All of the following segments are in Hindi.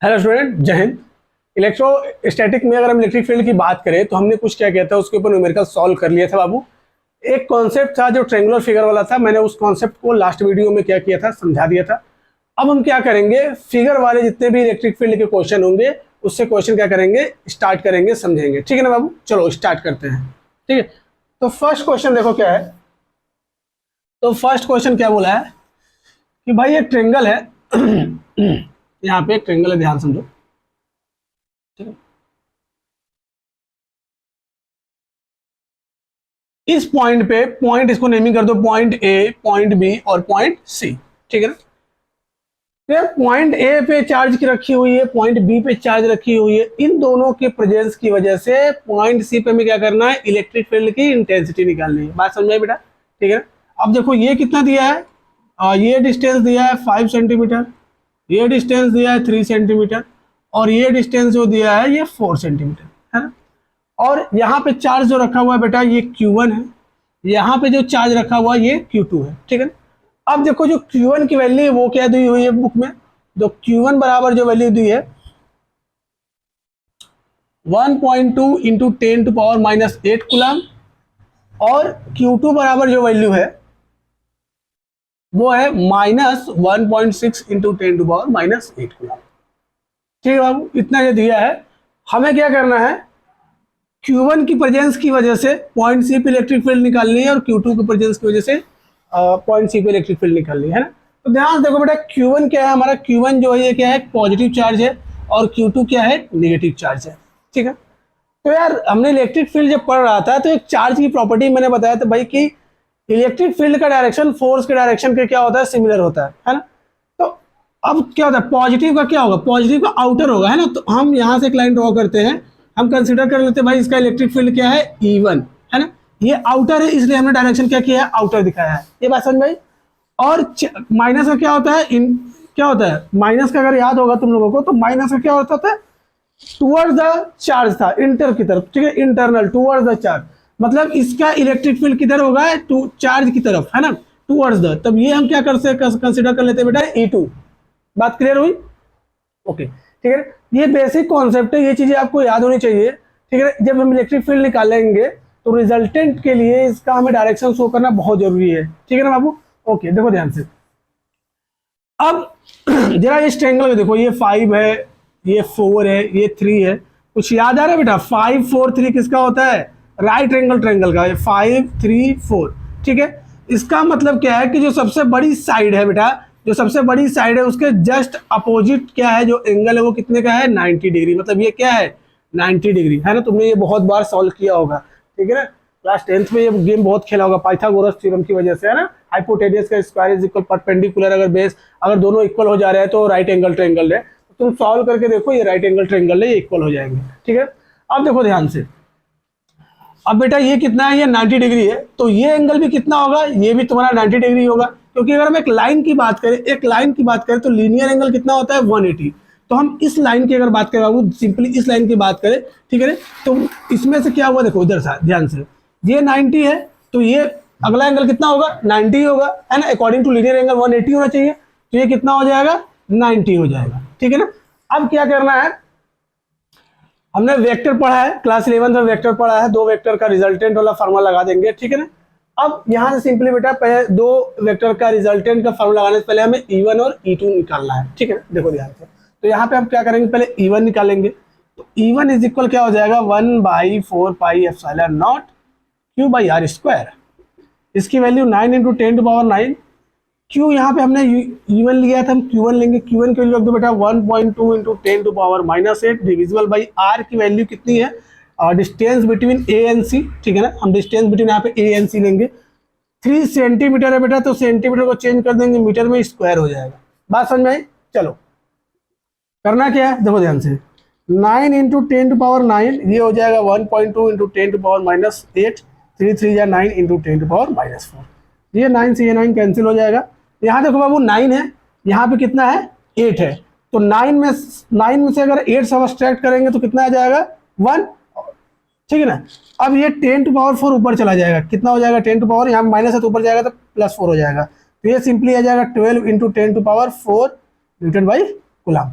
हेलो स्टूडेंट, जय हिंद। इलेक्ट्रोस्टैटिक में अगर हम इलेक्ट्रिक फील्ड की बात करें तो हमने कुछ क्या किया था, उसके ऊपर न्यूमेरिकल सॉल्व कर लिया था बाबू। एक कॉन्सेप्ट था जो ट्रेंगुलर फिगर वाला था, मैंने उस कॉन्सेप्ट को लास्ट वीडियो में क्या किया था, समझा दिया था। अब हम क्या करेंगे, फिगर वाले जितने भी इलेक्ट्रिक फील्ड के क्वेश्चन होंगे उससे क्वेश्चन क्या करेंगे, स्टार्ट करेंगे, समझेंगे। ठीक है ना बाबू, चलो स्टार्ट करते हैं। ठीक है, तो फर्स्ट क्वेश्चन देखो क्या है। तो फर्स्ट क्वेश्चन क्या बोला है कि भाई एक ट्रेंगल है यहाँ पे एक ट्रेंगल है, ध्यान समझो। ठीक है, इस पॉइंट पे, पॉइंट इसको नेमिंग कर दो, पॉइंट ए, पॉइंट बी और पॉइंट सी। ठीक है ना, तो पॉइंट ए पे चार्ज की रखी हुई है, पॉइंट बी पे चार्ज रखी हुई है। इन दोनों के प्रेजेंस की वजह से पॉइंट सी पे हमें क्या करना है, इलेक्ट्रिक फील्ड की इंटेंसिटी निकालनी है। बात समझ में आई बेटा? ठीक है ना, अब देखो ये कितना दिया है, ये डिस्टेंस दिया है 5 सेंटीमीटर, ये डिस्टेंस दिया है 3 सेंटीमीटर और ये डिस्टेंस जो दिया है ये 4 सेंटीमीटर है ना। और यहाँ पे चार्ज जो रखा हुआ है बेटा ये Q1 है, यहाँ पे जो चार्ज रखा हुआ है ये Q2 है। ठीक है, अब देखो जो Q1 की वैल्यू है वो क्या दी हुई है बुक में, तो Q1 बराबर जो वैल्यू दी है 1.2 इंटू 10⁻⁻8 कूलम, और Q2 बराबर जो वैल्यू है वो है -1.6 इंटू 10⁻⁻8 कूलम। ठीक है बाबू, इतना ये दिया है। हमें क्या करना है, Q1 की प्रेजेंस की वजह से पॉइंट सी पे इलेक्ट्रिक फील्ड निकालनी है और Q2 की प्रेजेंस की वजह से पॉइंट सी पे इलेक्ट्रिक फील्ड निकालनी है ना। तो ध्यान देखो बेटा, Q1 क्या है हमारा, Q1 जो है ये क्या है, पॉजिटिव चार्ज है, और Q2 क्या है, नेगेटिव चार्ज है। ठीक है, तो यार हमने इलेक्ट्रिक फील्ड जब पढ़ रहा था तो एक चार्ज की प्रॉपर्टी मैंने बताया था भाई कि इलेक्ट्रिक फील्ड का डायरेक्शन फोर्स के डायरेक्शन के क्या होता है, सिमिलर होता है ना। तो अब क्या होता है, पॉजिटिव का क्या होगा, पॉजिटिव का आउटर होगा है ना। तो हम यहाँ से एक लाइन ड्रॉ करते हैं, हम कंसीडर कर लेते हैं भाई इसका इलेक्ट्रिक फील्ड क्या है, E1 है ना। ये आउटर है इसलिए हमने डायरेक्शन क्या किया है, आउटर दिखाया है। ये बात समझ भाई। और माइनस का क्या होता है, क्या होता है माइनस का, अगर याद होगा तुम लोगों को तो माइनस का क्या होता है, टूवर्ड्स द चार्ज था, इंटर की तरफ। ठीक है, इंटरनल टूवर्ड्स द चार्ज, मतलब इसका इलेक्ट्रिक फील्ड किधर होगा, टू चार्ज की तरफ है ना, टूवर्ड्स द। तब ये हम क्या कर सकते, कंसीडर कर लेते हैं बेटा E2। बात क्लियर हुई? ओके ठीक है, ये बेसिक कॉन्सेप्ट है, ये चीजें आपको याद होनी चाहिए। ठीक है, जब हम इलेक्ट्रिक फील्ड निकालेंगे तो रिजल्टेंट के लिए इसका हमें डायरेक्शन शो करना बहुत जरूरी है। ठीक है ना बाबू? ओके, देखो ध्यान से। अब जरा इस ट्रायंगल में देखो, ये 5 है, ये 4 है, ये 3 है। कुछ याद आ रहा है बेटा, 5 4 3 किसका होता है, राइट एंगल ट्रायंगल का, 5 3 4। ठीक है, इसका मतलब क्या है कि जो सबसे बड़ी साइड है बेटा, जो सबसे बड़ी साइड है उसके जस्ट अपोजिट क्या है, जो एंगल है वो कितने का है, 90 डिग्री। मतलब ये क्या है, 90 डिग्री है ना। तुमने ये बहुत बार सॉल्व किया होगा। ठीक है ना, क्लास 10th में ये गेम बहुत खेला होगा पाइथागोरस थ्योरम की वजह से है ना। हाइपोटेनियस का स्क्वायर इज इक्वल परपेंडिकुलर, अगर बेस अगर दोनों इक्वल हो जा रहे हैं तो राइट एंगल ट्रायंगल है। तो तुम सॉल्व करके देखो, ये राइट एंगल ट्रायंगल है, ये इक्वल हो जाएंगे। ठीक है, अब देखो ध्यान से। अब बेटा ये कितना है, ये 90 डिग्री है, तो ये एंगल भी कितना होगा, ये भी तुम्हारा 90 डिग्री होगा। क्योंकि अगर हम एक लाइन की बात करें, एक लाइन की बात करें तो लीनियर एंगल कितना होता है, 180। तो हम इस लाइन की अगर बात करें बाबू, सिंपली इस लाइन की बात करें, ठीक है, तो इसमें से क्या हुआ देखो, इधर से ध्यान से, ये 90 है तो ये अगला एंगल कितना होगा, 90 होगा है ना। अकॉर्डिंग टू लीनियर एंगल 180 होना चाहिए, तो ये कितना हो जाएगा, 90 हो जाएगा। ठीक है ना, अब क्या करना है, हमने वेक्टर पढ़ा है, क्लास 11 में वेक्टर पढ़ा है, दो वेक्टर का रिजल्टेंट वाला फार्मूला लगा देंगे। ठीक है ना, अब यहाँ से सिंपली बेटा पहले दो वेक्टर का रिजल्टेंट का फार्मूला लगाने से पहले हमें E1 और E2 निकालना है। ठीक है ना, देखो ध्यान से। तो यहाँ पे हम क्या करेंगे, पहले E1 निकालेंगे। तो E1 इज इक्वल क्या हो जाएगा, 1/4 पाई एप्सिलॉन नॉट Q/r²। इसकी वैल्यू 9 इंटू 10⁻9। क्यू यहाँ पे हमने E1 लिया था, हम Q1 लेंगे। Q1 की वैल्यू रख दो बेटा 1.2 इंटू 10⁻⁻8 डिविजिबल बाई R की वैल्यू कितनी है, distance between A and C। ठीक है ना, हम डिस्टेंस बिटवीन यहाँ पे A एंड C लेंगे। 3 सेंटीमीटर है बेटा, तो सेंटीमीटर को चेंज कर देंगे मीटर में, स्क्वायर हो जाएगा। बात समझ में आई? चलो करना क्या है, देखो ध्यान से। 9 इंटू 10⁻9 ये हो जाएगा 1.2 इंटू 10⁻⁻8। 3 3 या 9 इंटू 10⁻⁻4। ये 9 से ये 9 कैंसिल हो जाएगा। यहाँ देखो बाबू 9 है, यहाँ पे कितना है, 8 है। तो 9 में से अगर 8 सब्ट्रैक्ट करेंगे तो कितना आ जाएगा, 1। ठीक है ना, अब ये 10⁻4 ऊपर चला जाएगा, कितना हो जाएगा, 10⁻, यहाँ माइनस है तो ऊपर जाएगा तो +4 हो जाएगा। तो ये सिंपली आ जाएगा 12 इंटू 10⁻4 न्यूटन बाई कूलम।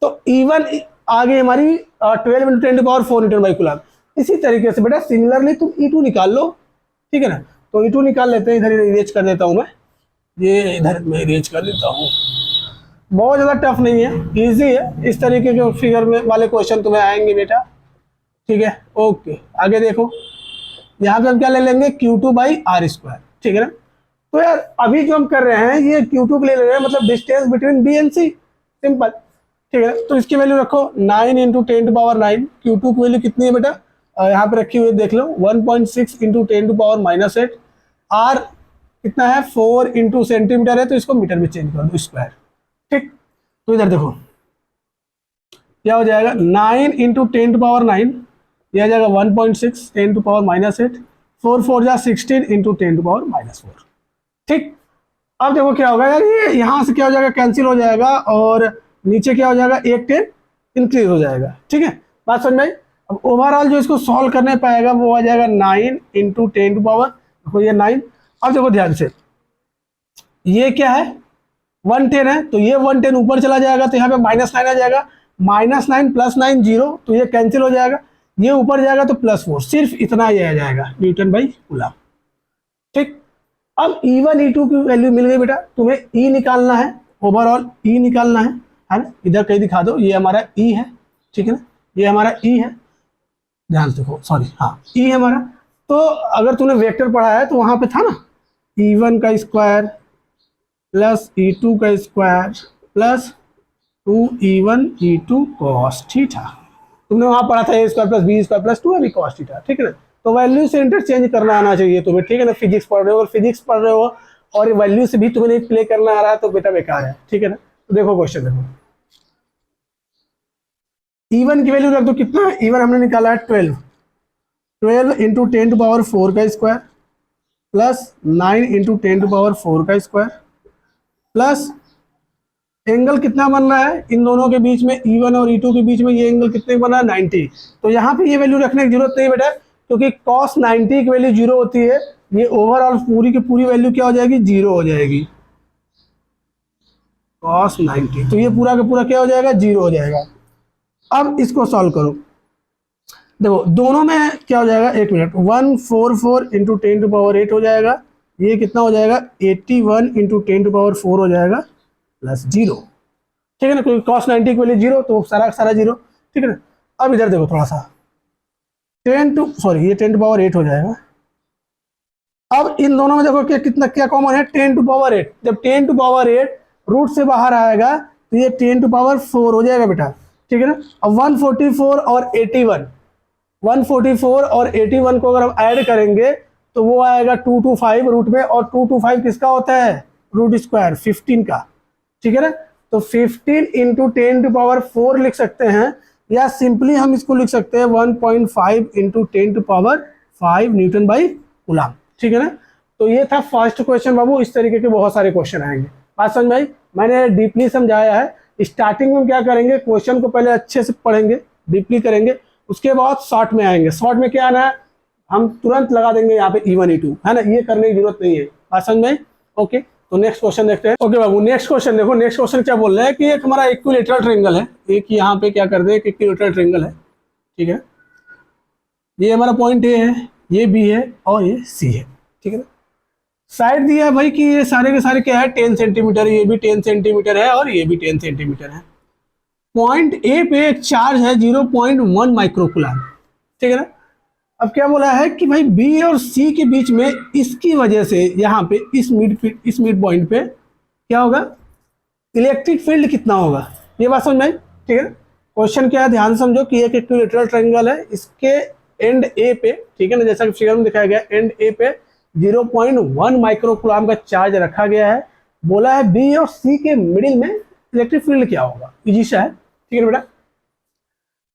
तो E1 आ गई हमारी 12 इंटू 10⁴ न्यूटन बाई कूलम। इसी तरीके से बेटा सिमिलरली तुम E2 निकाल लो, ठीक है ना। तो E2 निकाल लेते हैं, इधर इरेज कर देता हूँ मैं, ये इधर मैं इरेज कर देता हूँ। बहुत ज़्यादा टफ नहीं है, इजी है। इस तरीके के फिगर में वाले क्वेश्चन तुम्हें आएंगे बेटा, ठीक है। ओके, आगे देखो, यहाँ पे हम क्या ले लेंगे, Q2/r², ठीक है ना। तो यार अभी जो हम कर रहे हैं ये Q2 के लिए ले रहे हैं, मतलब distance between B and C, simple, ठीक है। तो इसकी वैल्यू रखो 9 इंटू 10⁻9। Q2 की वैल्यू कितनी है बेटा, यहाँ पे रखी हुई देख लो, 1.6 इंटू 10⁻�8। R कितना है, 4 इंटू सेंटीमीटर है, तो इसको मीटर में चेंज कर दो, स्क्वायर, ठीक। तो इधर देखो क्या हो जाएगा, 9 इंटू 10⁻9, यह आ जाएगा 1.6 10⁻⁻8, 4 4 जा 16 इंटू 10⁻⁴, ठीक। अब देखो क्या होगा यार, ये यहाँ से क्या हो जाएगा, कैंसिल हो जाएगा, और नीचे क्या हो जाएगा, एक 10 इंक्रीज हो जाएगा, ठीक है, बात समझ में आई। अब ओवरऑल जो इसको सॉल्व करने पाएगा वो आ जाएगा 9 इंटू 10⁻, देखो ये 9। अब देखो ध्यान से, ये क्या है, 110 है, तो ये 110 ऊपर चला जाएगा, तो यहाँ पे -9 आ जाएगा, -9 + 9 0, तो ये कैंसिल हो जाएगा, ये ऊपर जाएगा तो +4, सिर्फ इतना ही आ जाएगा न्यूटन बाई कूलम, ठीक। अब E1 E2 की वैल्यू मिल गई बेटा, तुम्हें E निकालना है, ओवरऑल E निकालना है ना। इधर कहीं दिखा दो, ये हमारा E है, ठीक है ना, ये हमारा E है, ध्यान से देखो, सॉरी, हाँ E है हमारा। तो अगर तूने वेक्टर पढ़ा है तो वहां पे था ना, E1 का स्क्वायर प्लस E2 का square plus 2E1 E2 cos theta, तुमने वहां पढ़ा था A² + B² + 2AB cos theta, ठीक है ना। तो वैल्यू से इंटरचेंज करना आना चाहिए तुम्हें, ठीक है ना। फिजिक्स पढ़ रहे हो, और फिजिक्स पढ़ रहे हो और वैल्यू से भी तुम्हें नहीं प्ले करना आ रहा है तो बेटा बेकार है, ठीक है ना। तो देखो क्वेश्चन देखो, E1 की वैल्यू रख दो, कितना है E1 हमने निकाला है 12 इंटू 10⁻⁴ का स्क्वायर प्लस 9 इंटू 10⁻⁴ का स्क्वायर प्लस एंगल कितना बन रहा है इन दोनों के बीच में, E1 और E2 के बीच में, ये एंगल कितने बना है, 90। तो यहाँ पे ये वैल्यू रखने की जरूरत नहीं बेटा, क्योंकि cos 90 की वैल्यू 0 होती है, ये ओवरऑल पूरी की पूरी वैल्यू क्या हो जाएगी, 0 हो जाएगी, cos 90, तो ये पूरा का पूरा क्या हो जाएगा, 0 हो जाएगा। अब इसको सॉल्व करो, देखो दोनों में क्या हो जाएगा, एक मिनट, 144 इंटू 10⁸ हो जाएगा, ये कितना हो जाएगा, 81 इंटू 10⁴ हो जाएगा प्लस 0, ठीक है ना, क्योंकि cos 90 की वैल्यू 0, तो सारा सारा 0, ठीक है ना। अब इधर देखो थोड़ा सा, ये 10⁸ हो जाएगा। अब इन दोनों में देखो क्या कितना क्या कॉमन है, 10⁸। जब 10⁸ रूट से बाहर आएगा तो ये 10⁴ हो जाएगा बेटा, ठीक है ना। अब 144 और 81, 144 और 81 को अगर हम ऐड करेंगे तो वो आएगा 225 रूट में, और 225 किसका होता है, रूट स्क्वायर 15 का, ठीक है ना। तो 15 इंटू 10⁴ लिख सकते हैं, या सिंपली हम इसको लिख सकते हैं 1.5 इंटू 10⁵ न्यूटन बाई कूलम, ठीक है ना। तो ये था फर्स्ट क्वेश्चन बाबू, इस तरीके के बहुत सारे क्वेश्चन आएंगे, बात समझ में आई। मैंने डीपली समझाया है, स्टार्टिंग में क्या करेंगे, क्वेश्चन को पहले अच्छे से पढ़ेंगे, डीपली करेंगे, उसके बाद शॉर्ट में आएंगे। शॉर्ट में क्या आना है, हम तुरंत लगा देंगे यहाँ पे E1 E2, है ना, ये करने की जरूरत नहीं है, बात समझ में आई। ओके, तो नेक्स्ट क्वेश्चन देखते हैं। ओके बाबू, नेक्स्ट क्वेश्चन देखो, नेक्स्ट क्वेश्चन क्या बोल रहे हैं कि एक हमारा इक्विलेटरल ट्रायंगल है, एक यहाँ पे क्या कर दे, एक इक्विलेटरल ट्रायंगल है, ठीक है, ये हमारा पॉइंट ए है, ये बी है और ये सी है, ठीक है ना। साइड दिया है भाई कि ये सारे के सारे क्या है, 10 सेंटीमीटर, ये भी 10 सेंटीमीटर है और ये भी 10 सेंटीमीटर है। पॉइंट ए पे एक चार्ज है 0.1 माइक्रोकूलम, ठीक है ना। अब क्या बोला है कि भाई बी और सी के बीच में इसकी वजह से यहाँ पे इस मिड पॉइंट पे क्या होगा, इलेक्ट्रिक फील्ड कितना होगा, ये बात समझ में आई, ठीक है ना। क्वेश्चन क्या है, ध्यान समझो कि एक इक्विलेटरल ट्रायंगल है, इसके एंड ए पे, ठीक है ना, जैसा कि फिगर में दिखाया गया, एंड ए पे 0.1 माइक्रोकूलम का चार्ज रखा गया है। बोला है बी और सी के मिडिल में इलेक्ट्रिक फील्ड क्या होगा, इजी सा है, ठीक है बेटा।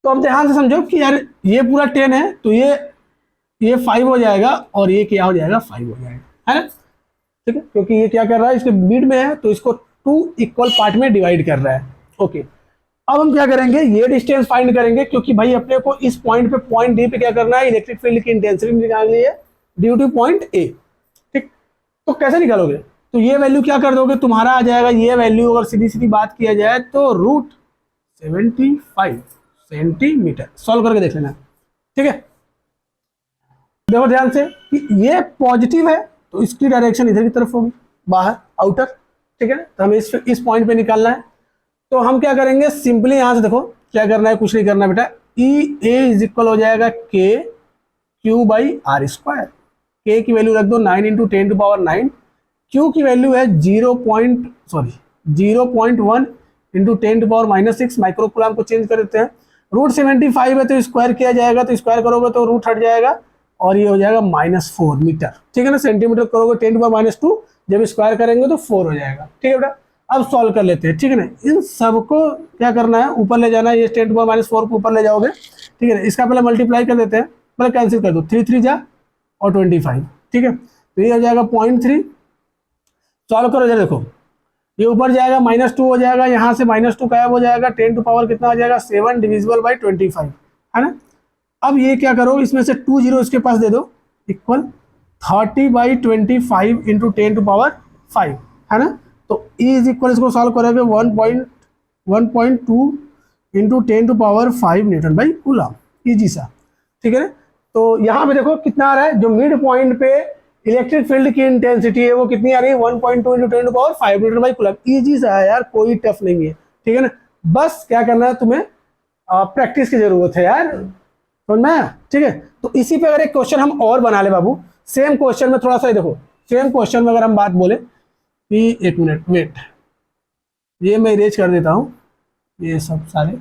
तो अब ध्यान से समझो कि यार ये पूरा 10 है, तो ये 5 हो जाएगा और ये क्या हो जाएगा, 5 हो जाएगा, है ना, ठीक है, क्योंकि ये क्या कर रहा है, इसके मिड में है तो इसको 2 इक्वल पार्ट में डिवाइड कर रहा है। ओके, अब हम क्या करेंगे, ये डिस्टेंस फाइंड करेंगे, क्योंकि भाई अपने को इस पॉइंट पे, पॉइंट डी पे क्या करना है, इलेक्ट्रिक फील्ड की इंटेंसिटी निकालनी है ड्यू टू पॉइंट ए, ठीक। तो कैसे निकालोगे, तो ये वैल्यू क्या कर दोगे, तुम्हारा आ जाएगा, ये वैल्यू अगर सीधी सीधी बात किया जाए तो 75 सेंटीमीटर। सॉल्व करके देख लेना, ठीक है। देखो ध्यान से कि ये पॉजिटिव है तो इसकी डायरेक्शन इधर की तरफ होगी, बाहर, आउटर, ठीक है। तो हमें इस पॉइंट पे निकालना है। तो हम क्या करेंगे, सिंपली यहां से देखो क्या करना है, कुछ नहीं करना बेटा। ई ए इज इक्वल हो जाएगा k q by are square. के की वैल्यू रख दो 9 इंटू 10⁻9, क्यू की वैल्यू है 0.1 इंटू 10⁻6 माइक्रोकुलाम को चेंज कर देते हैं। रूट 75 है तो स्क्वायर किया जाएगा, तो स्क्वायर करोगे तो रूट हट जाएगा और ये हो जाएगा -4 मीटर, ठीक है ना। सेंटीमीटर करोगे 10⁻2, जब स्क्वायर करेंगे तो 4 हो जाएगा, ठीक है बेटा। अब सॉल्व कर लेते हैं, ठीक है ना। इन सबको क्या करना है, ऊपर ले जाना है। ये 10⁻4 को ऊपर ले जाओगे, ठीक है ना। इसका पहले मल्टीप्लाई कर देते हैं, पहले कैंसिल कर दो, 3 3 जा और 25, ठीक है। तो ये हो जाएगा 0.3। सॉल्व करो इधर देखो, ये ऊपर जाएगा -2 हो जाएगा, यहाँ से -2 गायब हो जाएगा, 10 टू पावर कितना हो जाएगा 7 डिविजिबल बाई 25, है ना। अब ये क्या करो, इसमें से 2 जीरो इसके पास दे दो, इक्वल 30/25 इंटू 10 टू पावर 5, है ना। तो ई इज इक्वल, इसको सॉल्व करोगे 1.2 into 10 to power 5 newton by coulomb, easy सा, ठीक है ना। तो यहाँ पे देखो कितना आ रहा है, जो मिड पॉइंट पे इलेक्ट्रिक फील्ड की इंटेंसिटी है वो कितनी आ रही है, 1.2 into 10 to power 5 newton by coulomb. Easy सा है यार, कोई टफ नहीं है, ठीक है ना। बस क्या करना है तुम्हें, प्रैक्टिस की जरूरत है यार, समझ में, ठीक है। तो इसी पे अगर एक क्वेश्चन हम और बना ले बाबू, सेम क्वेश्चन में थोड़ा सा देखो, सेम क्वेश्चन में अगर हम बात बोले कि, एक मिनट वेट, ये मैं इरेज कर देता हूँ ये सब सारे,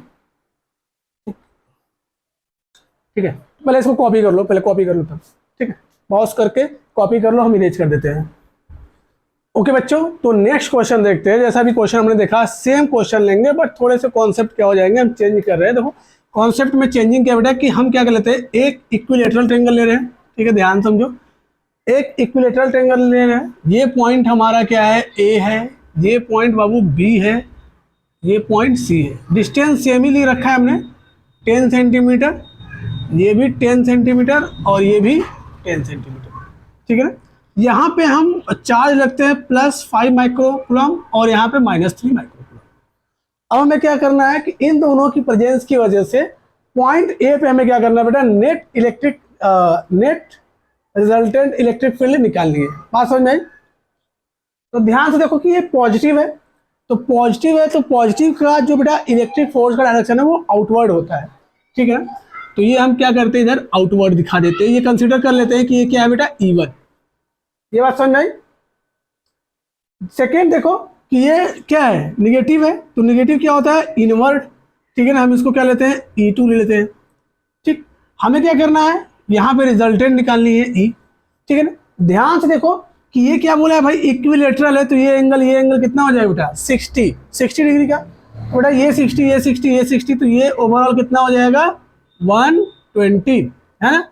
ठीक है। पहले इसको कॉपी कर लो, पहले कॉपी कर लो तब, ठीक है। पॉज करके कॉपी कर लो, हम इरेज कर देते हैं। ओके बच्चों, तो नेक्स्ट क्वेश्चन देखते हैं। जैसा भी क्वेश्चन हमने देखा, सेम क्वेश्चन लेंगे, बट थोड़े से कॉन्सेप्ट क्या हो जाएंगे, हम चेंज कर रहे हैं। देखो कॉन्सेप्ट में चेंजिंग क्या बेटा, कि हम क्या कर लेते हैं, एक इक्विलेटरल ट्रायंगल ले रहे हैं, ठीक है, ध्यान समझो। एक इक्विलेटरल ट्रायंगल ले रहे हैं, ये पॉइंट हमारा क्या है, ए है, ये पॉइंट बाबू बी है, ये पॉइंट सी है। डिस्टेंस सेम ही ले रखा है हमने, 10 सेंटीमीटर, ये भी 10 सेंटीमीटर और ये भी 10 सेंटीमीटर, ठीक है ना। यहाँ पे हम चार्ज लगते हैं +5 माइक्रोकुलम और यहाँ पे -3 माइक्रोकुलम। अब हमें क्या करना है कि इन दोनों की प्रेजेंस की वजह से पॉइंट ए पे हमें क्या करना है बेटा, नेट रिजल्टेंट इलेक्ट्रिक फील्ड निकालनी है। बात समझ में आई? तो ध्यान से देखो कि ये पॉजिटिव है, तो पॉजिटिव है तो पॉजिटिव का जो बेटा इलेक्ट्रिक फोर्स का डायरेक्शन है वो आउटवर्ड होता है, ठीक है ना। तो ये हम क्या करते हैं, इधर आउटवर्ड दिखा देते हैं। ये कंसीडर कर लेते हैं कि ये क्या है बेटा, E1। ये बात समझ में आई? सेकेंड देखो कि ये क्या है, निगेटिव है, तो निगेटिव क्या होता है, इनवर्ट, ठीक है ना। हम इसको क्या लेते हैं, E2 ले लेते हैं, ठीक। हमें क्या करना है, यहाँ पे रिजल्टेंट निकालनी है E, ठीक है ना। ध्यान से देखो कि ये क्या बोला है भाई, इक्विलेटरल है, तो ये एंगल कितना हो जाएगा बेटा, 60 डिग्री का। बेटा ये 60, ये 60, ये 60, तो ये ओवरऑल कितना हो जाएगा, 120, है ना,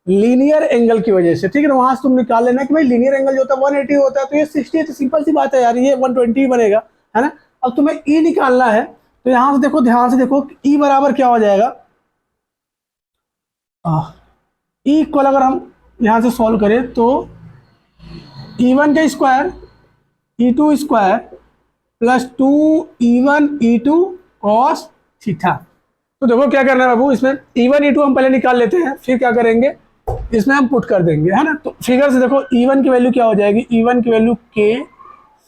लीनियर एंगल की वजह से, ठीक है ना। वहां से तुम निकाल लेना कि भाई लीनियर एंगल जो होता है 180 होता है, तो ये 60 है, तो सिंपल सी बात है यार, ये 120 बनेगा, है ना। अब तुम्हें ई निकालना है, तो यहां से देखो, ध्यान से देखो, ई बराबर क्या हो जाएगा, ई इक्वल, अगर हम यहां से सॉल्व करें तो E1 का square E2 square +2E1 E2 cos theta. तो देखो क्या करना है बाबू, इसमें E1 E2 हम पहले निकाल लेते हैं, फिर क्या करेंगे, इसमें हम पुट कर देंगे, है ना। तो फिगर से देखो E1 की वैल्यू क्या हो जाएगी, E1 की value K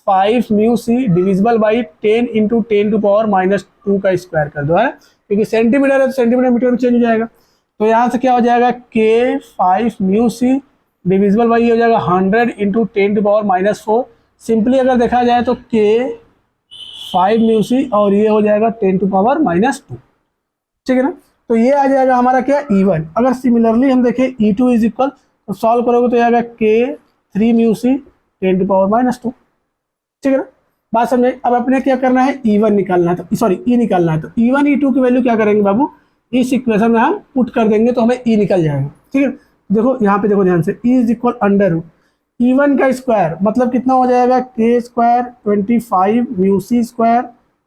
5 mu C divisible by 10 into 10 to power -2 का स्क्वायर कर दो, है, क्योंकि सेंटीमीटर है तो सेंटीमीटर मीटर में चेंज हो जाएगा। तो यहाँ से क्या हो जाएगा, K 5 mu C divisible by हो जाएगा 100 इंटू 10 टू पावर -4। सिंपली अगर देखा जाए तो K 5 म्यू सी और ये हो जाएगा 10 टू पावर -2, ठीक है ना। तो ये आ जाएगा हमारा क्या, E1। अगर सिमिलरली हम देखें E2 इज इक्वल, तो सॉल्व करोगे तो आएगा K 3 mu C 10 to power -2, ठीक है ना। बात समझे। अब अपने क्या करना है, E1 निकालना है, तो सॉरी E निकालना है, तो E1 E2 की वैल्यू क्या करेंगे बाबू, इस इक्वेशन में हम पुट कर देंगे तो हमें E निकल जाएगा, ठीक है। देखो यहाँ पे देखो ध्यान से, E is equal under E1 का स्क्वायर मतलब कितना हो जाएगा, K square 25 mu C square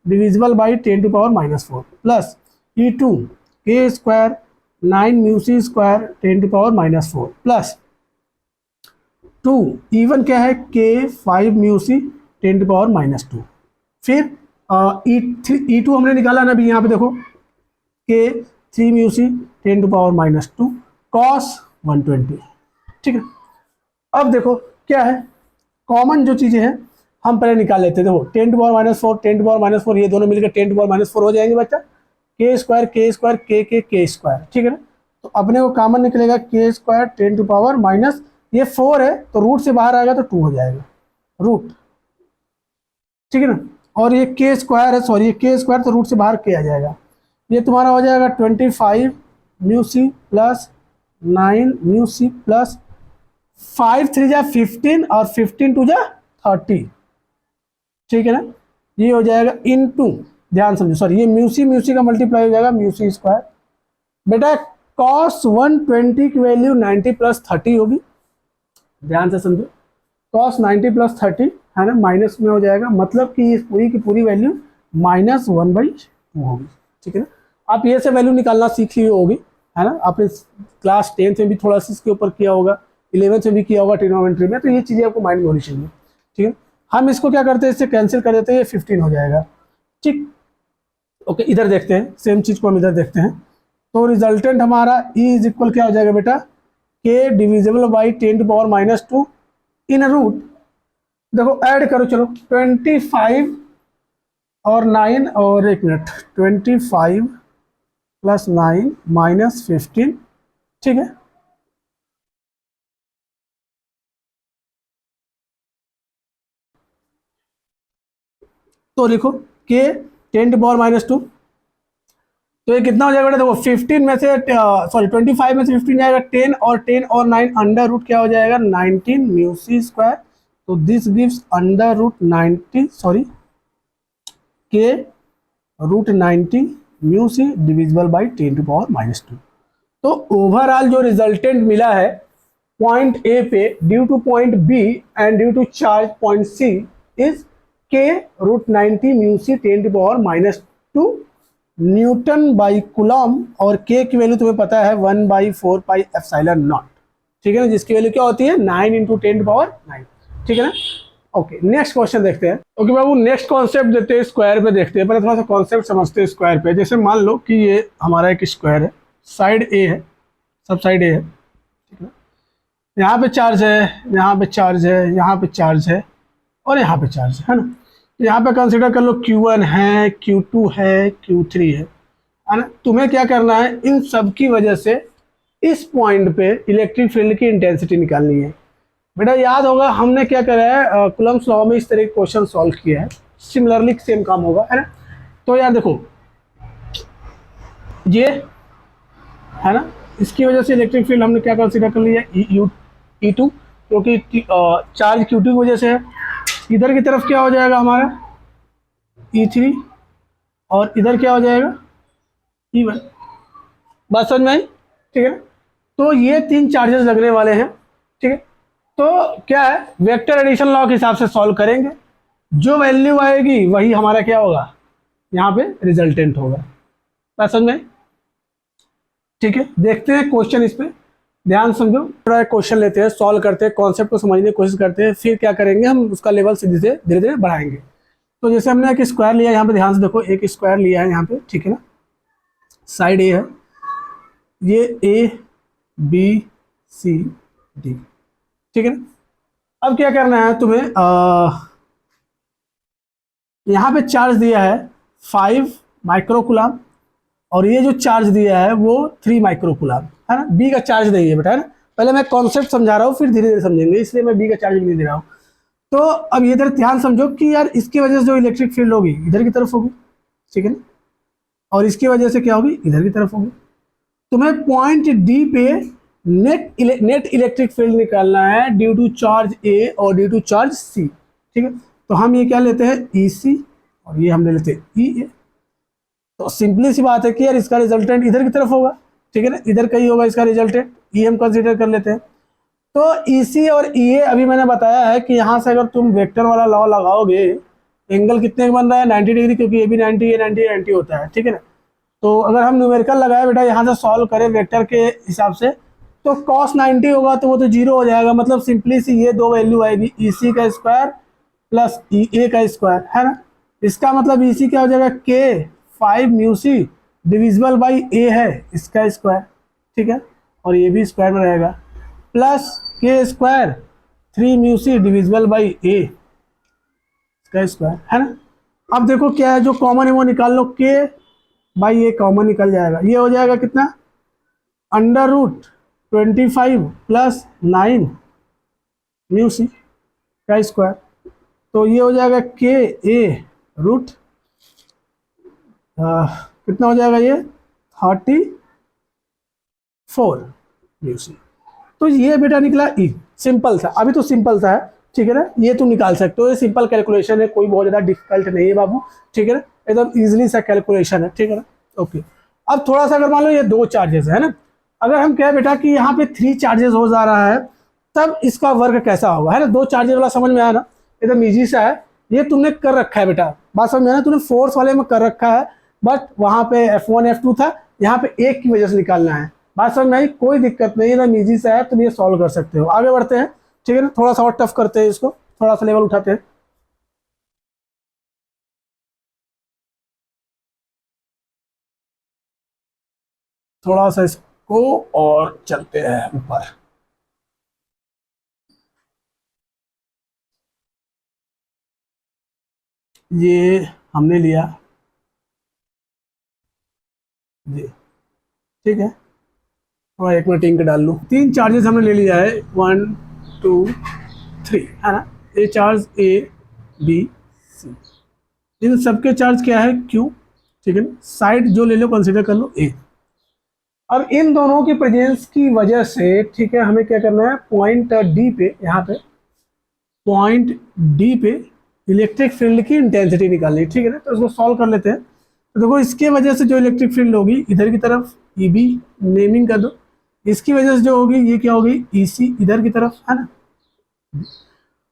divisible by 10 to power -4 plus E2 K square 9 mu C square 10 to power -4 plus 2 E1 क्या है, K 5 mu C 10 to power -2, फिर E2 हमने निकाला ना अभी, यहाँ पे देखो के 3 म्यू सी 10⁻² cos 120, ठीक है। अब देखो क्या है, कॉमन जो चीज़ें हैं हम पहले निकाल लेते हैं। देखो 10⁻⁴ 10⁻⁴ ये दोनों मिलकर 10⁻⁴ हो जाएंगे बच्चा, के स्क्वायर के स्क्वायर, ठीक है ना। तो अपने को कॉमन निकलेगा के स्क्वायर 10⁻, ये 4 है तो रूट से बाहर आएगा तो 2 हो जाएगा रूट, ठीक है ना। और ये के स्क्वायर है, सॉरी ये के स्क्वायर तो रूट से बाहर के आ जाएगा, ये तुम्हारा हो जाएगा 25 mu C plus 9 mu C plus 5 3 जा 15 और 15 2 जा 30, ठीक है ना। ये हो जाएगा इनटू, ध्यान समझो, सॉरी ये म्यू सी का मल्टीप्लाई हो जाएगा म्यू सी स्क्वायर। बेटा cos 120 की वैल्यू 90 प्लस 30 होगी, ध्यान से समझो, cos 90 प्लस 30 है ना, माइनस में हो जाएगा, मतलब कि इस पूरी की पूरी वैल्यू -1/2 होगी, ठीक है ना। आप ये से वैल्यू निकालना सीख ली होगी, है ना, आपने क्लास 10th में भी थोड़ा सा इसके ऊपर किया होगा, 11th में भी किया होगा ट्रिग्नोमेट्री में, तो ये चीज़ें आपको माइंड में होनी चाहिए, ठीक है। हम इसको क्या करते हैं, इससे कैंसिल कर देते हैं, ये 15 हो जाएगा, ठीक। ओके, इधर देखते हैं, सेम चीज़ को हम इधर देखते हैं। तो रिजल्टेंट हमारा E इज इक्वल क्या हो जाएगा बेटा, के डिविजिबल बाई 10⁻² इन रूट, देखो ऐड करो, चलो 25 और 9 और 1 मिनट, 25 प्लस 9 माइनस 15, ठीक है। तो लिखो के 10⁻², तो ये कितना हो जाएगा बेटा, देखो 15 में से सॉरी 25 में से 15 जाएगा 10 और 9 अंडर रूट क्या हो जाएगा 19 म्यू सी स्क्वायर, तो this gives under root 90 sorry k root 90 mu C divisible by 10⁻²। तो ओवरऑल जो रिजल्टेंट मिला है पॉइंट ए पे due to point b and due to charge point c is k root 90 mu c 10⁻² newton by coulomb, और के की वैल्यू तुम्हें पता है 1/4 पाई एप्सिलॉन नॉट, ठीक है ना, जिसकी वैल्यू क्या होती है 9 × 10⁻⁹, ठीक है ना। ओके, नेक्स्ट क्वेश्चन देखते हैं। ओके बाबू, नेक्स्ट कॉन्सेप्ट देखते हैं, स्क्वायर पे देखते हैं, पहले थोड़ा सा कॉन्सेप्ट समझते हैं स्क्वायर पे। जैसे मान लो कि ये हमारा एक स्क्वायर है, साइड ए है, सब साइड ए है, ठीक है, यहाँ पे चार्ज है, यहाँ पे चार्ज है, यहाँ पे चार्ज है और यहाँ पे चार्ज है ना। यहाँ पे कंसिडर कर लो Q1 है, Q2 है, Q3 है ना। तुम्हें क्या करना है, इन सब की वजह से इस पॉइंट पे इलेक्ट्रिक फील्ड की इंटेंसिटी निकालनी है। बेटा याद होगा हमने क्या करा है, कूलम्ब्स लॉ में इस तरह के क्वेश्चन सॉल्व किया है, सिमिलरली सेम काम होगा, है ना। तो यार देखो ये है ना, इसकी वजह से इलेक्ट्रिक फील्ड हमने क्या कंसिडर कर लिया E2, क्योंकि चार्ज Q2 की वजह से है। इधर की तरफ क्या हो जाएगा हमारा E3 और इधर क्या हो जाएगा E1, बात समझ में आई, ठीक है। तो ये 3 चार्जेस लगने वाले हैं, ठीक है। तो क्या है, वेक्टर एडिशन लॉ के हिसाब से सॉल्व करेंगे, जो वैल्यू आएगी वही हमारा क्या होगा, यहाँ पे रिजल्टेंट होगा, बात समझ में, ठीक है। देखते हैं क्वेश्चन, इस पे ध्यान समझो, थोड़ा क्वेश्चन लेते हैं, सॉल्व करते हैं, कॉन्सेप्ट को समझने की कोशिश करते हैं, फिर क्या करेंगे हम उसका लेवल सीधे से धीरे धीरे बढ़ाएंगे। तो जैसे हमने एक स्क्वायर लिया, यहाँ पे ध्यान से देखो, एक स्क्वायर लिया है यहाँ पे, ठीक है ना, साइड ए है, ये ए बी सी डी, ठीक है ना। अब क्या करना है तुम्हें, यहाँ पे चार्ज दिया है 5 माइक्रोकूलम और ये जो चार्ज दिया है वो 3 माइक्रोकूलम, है ना। बी का चार्ज नहीं है बेटा, है ना, पहले मैं कॉन्सेप्ट समझा रहा हूँ फिर धीरे धीरे समझेंगे, इसलिए मैं बी का चार्ज भी नहीं दे रहा हूँ। तो अब ये इधर ध्यान समझो कि यार इसकी वजह से जो इलेक्ट्रिक फील्ड होगी इधर की तरफ होगी, ठीक है ना, और इसकी वजह से क्या होगी इधर की तरफ होगी। तुम्हें पॉइंट डी पे नेट इलेक्ट्रिक फील्ड निकालना है ड्यू टू चार्ज ए और ड्यू टू चार्ज सी, ठीक है। तो हम ये क्या लेते हैं ई सी और ये हम ले लेते हैं ई ए। तो सिंपली सी बात है कि यार इसका रिजल्टेंट इधर की तरफ होगा, ठीक है ना, इधर कहीं होगा इसका रिजल्टेंट, ई हम कंसीडर कर लेते हैं। तो ई सी और ई ए अभी मैंने बताया है कि यहाँ से अगर तुम वेक्टर वाला लॉ लगाओगे, एंगल कितने का बन रहा है 90 डिग्री, क्योंकि ये भी 90 है, 90 90 होता है, ठीक है ना। तो अगर हम न्यूमेरिकल लगाए बेटा, यहाँ से सॉल्व करें वेक्टर के हिसाब से, तो cos 90 होगा तो वो तो 0 हो जाएगा, मतलब सिंपली सी ये दो वैल्यू आएगी, ई सी का स्क्वायर प्लस ई ए का स्क्वायर, है ना। इसका मतलब इसी क्या हो जाएगा, के 5 म्यू सी डिविजिबल बाई ए है इसका स्क्वायर, ठीक है, और ये भी स्क्वायर में रहेगा, plus k square 3 mu C divisible by a इसका स्क्वायर, है ना। अब देखो क्या है, जो कॉमन है वो निकाल लो, के बाई ए कॉमन निकल जाएगा, ये हो जाएगा कितना, अंडर रूट 25 प्लस 9 म्यू सी का स्क्वायर, तो ये हो जाएगा के ए रूट कितना हो जाएगा ये 34 म्यू सी। तो ये बेटा निकला ई, सिंपल सा, अभी तो सिंपल सा है, ठीक है ना, ये तुम निकाल सकते हो, ये सिंपल कैलकुलेशन है, कोई बहुत ज़्यादा डिफिकल्ट नहीं है बाबू, ठीक है ना, एकदम इजीली सा कैलकुलेशन है, ठीक है ना। ओके, अब थोड़ा सा अगर मान लो ये 2 चार्जेस है ना, अगर हम कहें बेटा कि यहाँ पे 3 चार्जेस हो जा रहा है, तब इसका वर्क कैसा होगा, है ना। 2 चार्जेस वाला समझ में आया ना, एकदम ईजी सा है, ये तुमने कर रखा है बेटा, बात समझ में आया ना, तुमने फोर्स वाले में कर रखा है, बट वहाँ पे F1 F2 था, यहाँ पे एक की वजह से निकालना है, बात समझ में आई, कोई दिक्कत नहीं है, एकदम ईजी सा है, तुम ये सॉल्व कर सकते हो। आगे बढ़ते हैं, ठीक है ना, थोड़ा सा और टफ करते हैं इसको, थोड़ा सा लेवल उठाते हैं। थोड़ा सा इसको और चलते हैं ऊपर, ये हमने लिया जी, ठीक है, थोड़ा 1 मिनट इंक डाल लूँ। 3 चार्जेस हमने ले लिया है, 1 2 3, है ना, ये चार्ज ए बी सी, इन सबके चार्ज क्या है क्यू, ठीक है ना, साइड जो ले लो कंसीडर कर लो ए। अब इन दोनों की प्रेजेंस की वजह से, ठीक है, हमें क्या करना है, पॉइंट डी पे, यहाँ पे पॉइंट डी पे इलेक्ट्रिक फील्ड की इंटेंसिटी निकालनी है, ठीक है ना, तो इसको सॉल्व कर लेते हैं। तो देखो इसके वजह से जो इलेक्ट्रिक फील्ड होगी इधर की तरफ ई बी नेमिंग कर दो, इसकी वजह से जो होगी ये क्या होगी ई सी इधर की तरफ, है ना,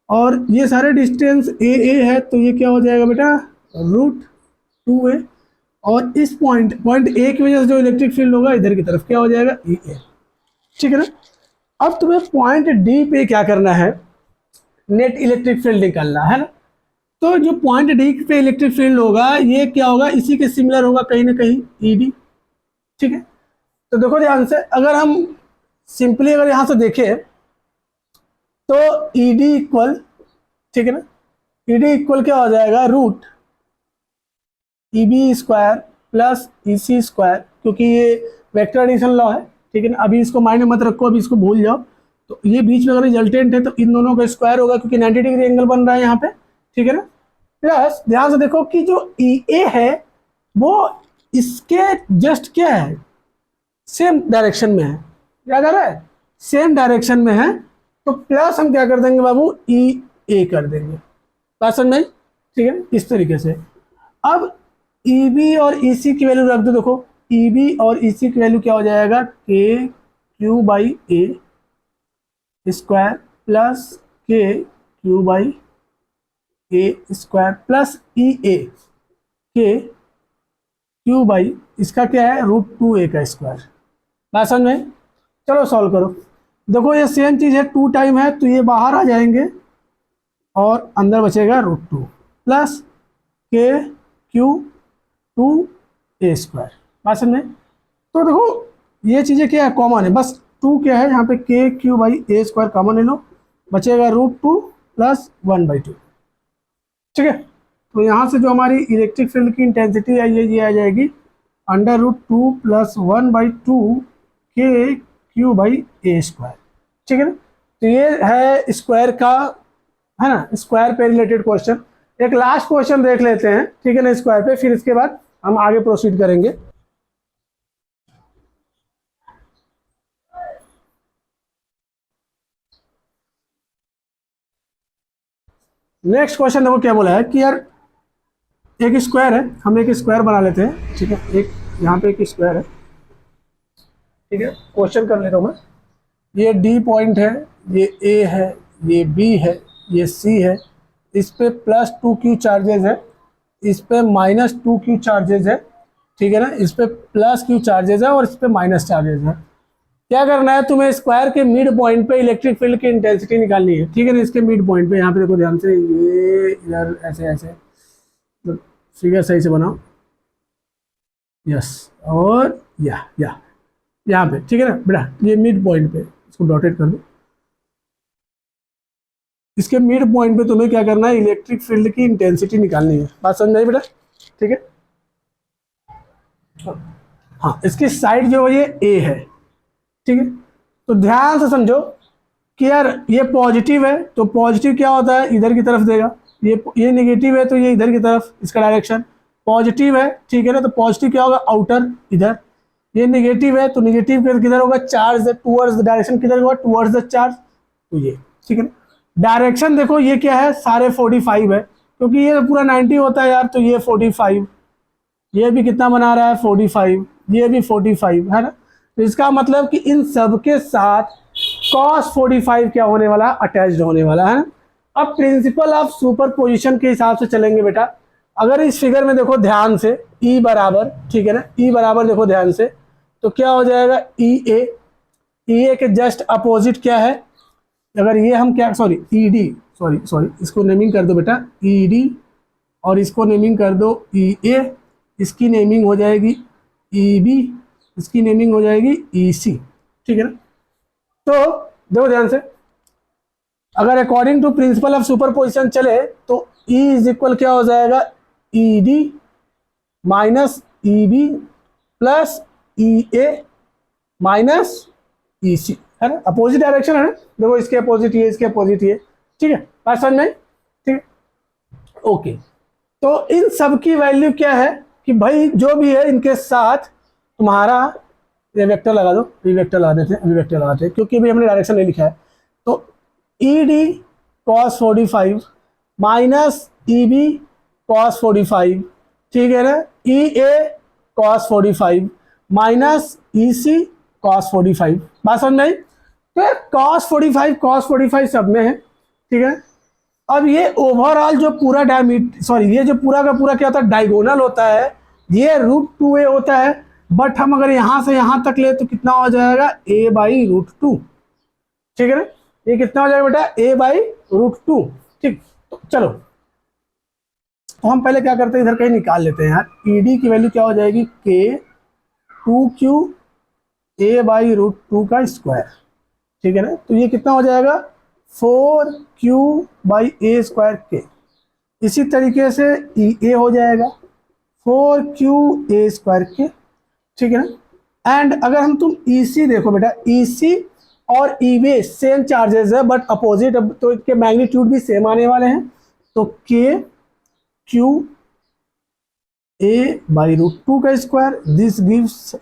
और ये सारे डिस्टेंस ए है, तो ये क्या हो जाएगा बेटा √2a, और इस पॉइंट ए की वजह से जो इलेक्ट्रिक फील्ड होगा इधर की तरफ क्या हो जाएगा ई ए, ठीक है ना। अब तुम्हें पॉइंट डी पे क्या करना है, नेट इलेक्ट्रिक फील्ड निकालना है ना। तो जो पॉइंट डी पे इलेक्ट्रिक फील्ड होगा ये क्या होगा, इसी के सिमिलर होगा कहीं ना कहीं ई डी, ठीक है। तो देखो ध्यान से, अगर हम सिंपली अगर यहां से देखें तो ई डी इक्वल, ठीक है ना, ई डी इक्वल क्या हो जाएगा root e b square plus e c square, क्योंकि ये वेक्टर एडिशन लॉ है, ठीक है ना। अभी इसको माइंड में मत रखो, अभी इसको भूल जाओ, तो ये बीच में अगर रिजल्टेंट है तो इन दोनों का स्क्वायर होगा, क्योंकि 90 डिग्री एंगल बन रहा है यहाँ पे, ठीक है ना। प्लस ध्यान से देखो कि जो ई ए है वो इसके जस्ट क्या है, सेम डायरेक्शन में है, याद आ रहा है, सेम डायरेक्शन में है, तो प्लस हम क्या कर देंगे बाबू ई ए कर देंगे, बात समझ में, ठीक है, इस तरीके से। अब ई बी और ई सी की वैल्यू रख दो, देखो ई बी और ई सी की वैल्यू क्या हो जाएगा, k q by a square plus k q by a square plus E a k q by इसका क्या है √2a का स्क्वायर, बात समझ में। चलो सॉल्व करो, देखो ये सेम चीज़ है, 2 टाइम है तो ये बाहर आ जाएंगे और अंदर बचेगा √2 plus k Q 2a square, बात समझ में। तो देखो ये चीज़ें क्या है कॉमन है, बस 2 क्या है यहाँ पे के q by a square common ले लो, बचेगा √2 प्लस 1/2, ठीक है। तो यहाँ से जो हमारी इलेक्ट्रिक फील्ड की इंटेंसिटी है ये आ जाएगी √2 प्लस 1/2 के क्यू बाई ए स्क्वायर, ठीक है ना। तो ये है स्क्वायर का, है ना, स्क्वायर पे रिलेटेड क्वेश्चन। एक लास्ट क्वेश्चन देख लेते हैं, ठीक है ना, स्क्वायर पे, फिर इसके बाद हम आगे प्रोसीड करेंगे। नेक्स्ट क्वेश्चन देखो क्या बोला है कि यार एक स्क्वायर है, हम एक स्क्वायर बना लेते हैं, ठीक है, एक यहाँ पे एक स्क्वायर है, ठीक है, क्वेश्चन कर लेता हूँ मैं। ये डी पॉइंट है, ये ए है, ये बी है, ये सी है, इस पे +2q चार्जेस है, इस पे -2q चार्जेस है, ठीक है ना, इस पे +q चार्जेस है और इस पे माइनस चार्जेस है। क्या करना है तुम्हें, स्क्वायर के मिड पॉइंट पे इलेक्ट्रिक फील्ड की इंटेंसिटी निकालनी है, ठीक है ना। इसके मिड पॉइंट पे यहाँ पे देखो ध्यान से, ये इधर ऐसे ऐसे फिगर सही से बनाओ, यस, और यहाँ पे, ठीक है ना बेटा, ये मिड पॉइंट पे इसको डॉटेड कर दो। इसके मिड पॉइंट पे तुम्हें क्या करना है, इलेक्ट्रिक फील्ड की इंटेंसिटी निकालनी है। बात समझ आई बेटा, ठीक है। हाँ, इसकी साइड जो है ये ए है, ठीक है। तो ध्यान से समझो कि यार ये पॉजिटिव है, तो पॉजिटिव क्या होता है, इधर की तरफ देगा। ये नेगेटिव है तो ये इधर की तरफ, इसका डायरेक्शन पॉजिटिव है, ठीक है ना। तो पॉजिटिव क्या होगा, आउटर इधर। ये नेगेटिव है तो नेगेटिव किधर होगा, चार्ज टूवर्ड्स द डायरेक्शन, किधर होगा, टूवर्ड्स द चार्ज। तो ये ठीक है ना। डायरेक्शन देखो ये क्या है, सारे 45 है, क्योंकि ये पूरा 90 होता है यार, तो ये 45, ये भी कितना बना रहा है 45, ये भी 45 है ना। तो इसका मतलब कि इन सब के साथ cos 45 क्या होने वाला, अटैच्ड होने वाला है ना। अब प्रिंसिपल ऑफ सुपरपोजिशन के हिसाब से चलेंगे बेटा। अगर इस फिगर में देखो ध्यान से, E बराबर, ठीक है ना, E बराबर देखो ध्यान से, तो क्या हो जाएगा, ई ए के जस्ट अपोजिट क्या है, अगर ये हम क्या, सॉरी ईडी, सॉरी इसको नेमिंग कर दो बेटा ईडी, और इसको नेमिंग कर दो ई ए, इसकी नेमिंग हो जाएगी ईबी, इसकी नेमिंग हो जाएगी ईसी, ठीक है ना। तो देखो ध्यान से, अगर according to principle of superposition चले तो E इज इक्वल क्या हो जाएगा, ED minus EB plus E A minus EC, है ना। अपोजिट डायरेक्शन है ना, देखो इसके अपोजिट ये, इसके अपोजिट ये, ठीक है। बात समझ में, ठीक है, ओके। तो इन सब की वैल्यू क्या है कि भाई जो भी है इनके साथ तुम्हारा ये वेक्टर लगा दो, ये वेक्टर लगा देते हैं, अभी वेक्टर लगाते हैं क्योंकि अभी हमने डायरेक्शन नहीं लिखा है। तो ई डी कॉस 45 माइनस ई बी कॉस 45, ठीक है ना, E A cos 45 minus E C cos 45। बात समझ में आई। तो कॉस 45 सब में है, ठीक है। अब ये ओवरऑल जो पूरा डायमीटर, सॉरी ये जो पूरा का पूरा क्या होता है, डायगोनल होता है, ये √2a होता है। बट हम अगर यहां से यहां तक ले तो कितना हो जाएगा, a/√2, ठीक है ना। ये कितना हो जाएगा बेटा, a/√2, ठीक। तो चलो, तो हम पहले क्या करते हैं, इधर कहीं निकाल लेते हैं यार। ईडी की वैल्यू क्या हो जाएगी, k 2q a/√2 का स्क्वायर, ठीक है ना। तो ये कितना हो जाएगा, 4q/a² k। इसी तरीके से ई ए हो जाएगा 4qa² k, ठीक है ना। एंड अगर हम तुम ई सी देखो बेटा, ई सी और ई बी सेम चार्जेस है बट अपोजिट, तो इनके मैग्नीट्यूड भी सेम आने वाले हैं। तो k q a/√2 का square, this gives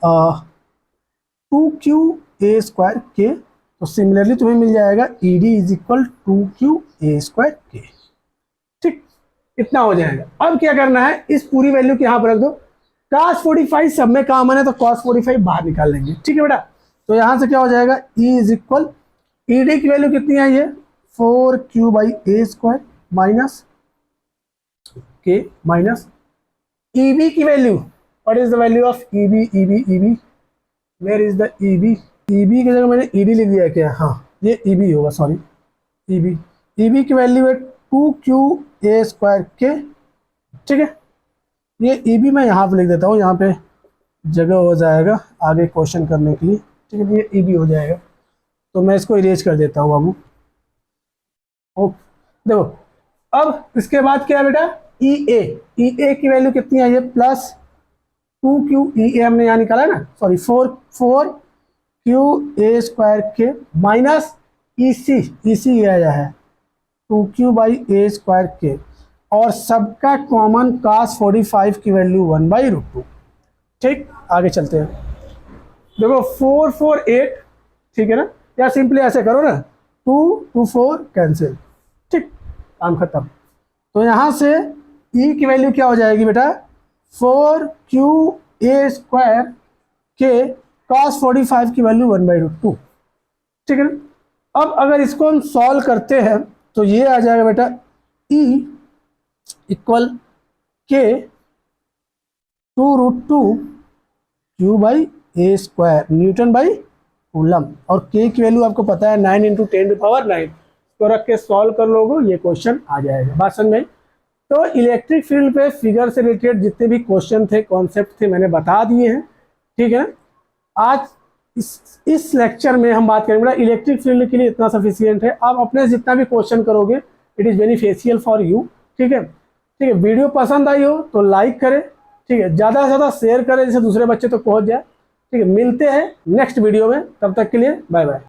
2qa² k। तो सिमिलरली तुम्हें मिल जाएगा E D is equal 2qa² k, ठीक, इतना हो जाएगा। अब क्या करना है, इस पूरी वैल्यू को यहां पर रख दो। cos 45 सब में कॉमन है तो cos 45 बाहर निकाल लेंगे, ठीक है बेटा। तो यहां से क्या हो जाएगा, E is equal, e d की वैल्यू कितनी आई है, 4q/a² माइनस k माइनस ई बी की value, what is the value of e b, where is the e b की जगह मैंने ई डी लिख दिया क्या, हाँ ये ई बी होगा, सॉरी ई बी की वैल्यू है 2qa² k, ठीक है। ये ई बी मैं यहाँ पे लिख देता हूँ, यहाँ पे जगह हो जाएगा आगे क्वेश्चन करने के लिए, ठीक है। ये ई बी हो जाएगा, तो मैं इसको इरेज कर देता हूँ बाबू। ओके, देखो अब इसके बाद क्या है बेटा, ई ए की वैल्यू कितनी आई है, प्लस 2q ई ए हमने यहाँ निकाला ना, sorry 4qa² k minus E सी ये आया है 2q/a² k, और सबका कॉमन cos 45 की वैल्यू 1/√2, ठीक। आगे चलते हैं, देखो 448, ठीक है ना, या सिंपली ऐसे करो ना, 2 2 4 कैंसिल, ठीक, काम खत्म। तो यहां से E की वैल्यू क्या हो जाएगी बेटा, 4qa² k cos 45 की वैल्यू 1/√2, ठीक है ना। अब अगर इसको हम सॉल्व करते हैं तो ये आ जाएगा बेटा E इक्वल k 2√2 q/a² न्यूटन/कूलम, और k की वैल्यू आपको पता है 9 × 10⁹ तो रख के सॉल्व कर लोगे ये क्वेश्चन आ जाएगा। बात समझ में। तो इलेक्ट्रिक फील्ड पे फिगर से रिलेटेड जितने भी क्वेश्चन थे, कॉन्सेप्ट थे, मैंने बता दिए हैं। ठीक है, आज इस लेक्चर में हम बात करेंगे इलेक्ट्रिक फील्ड के लिए इतना सफिशियंट है। आप अपने जितना भी क्वेश्चन करोगे it is beneficial for you. ठीक है, ठीक है, वीडियो पसंद आई हो तो लाइक करें। ठीक है, ज़्यादा से ज़्यादा शेयर करें जिससे दूसरे बच्चे तक पहुंच जाए। ठीक है, मिलते हैं नेक्स्ट वीडियो में, तब तक के लिए बाय बाय।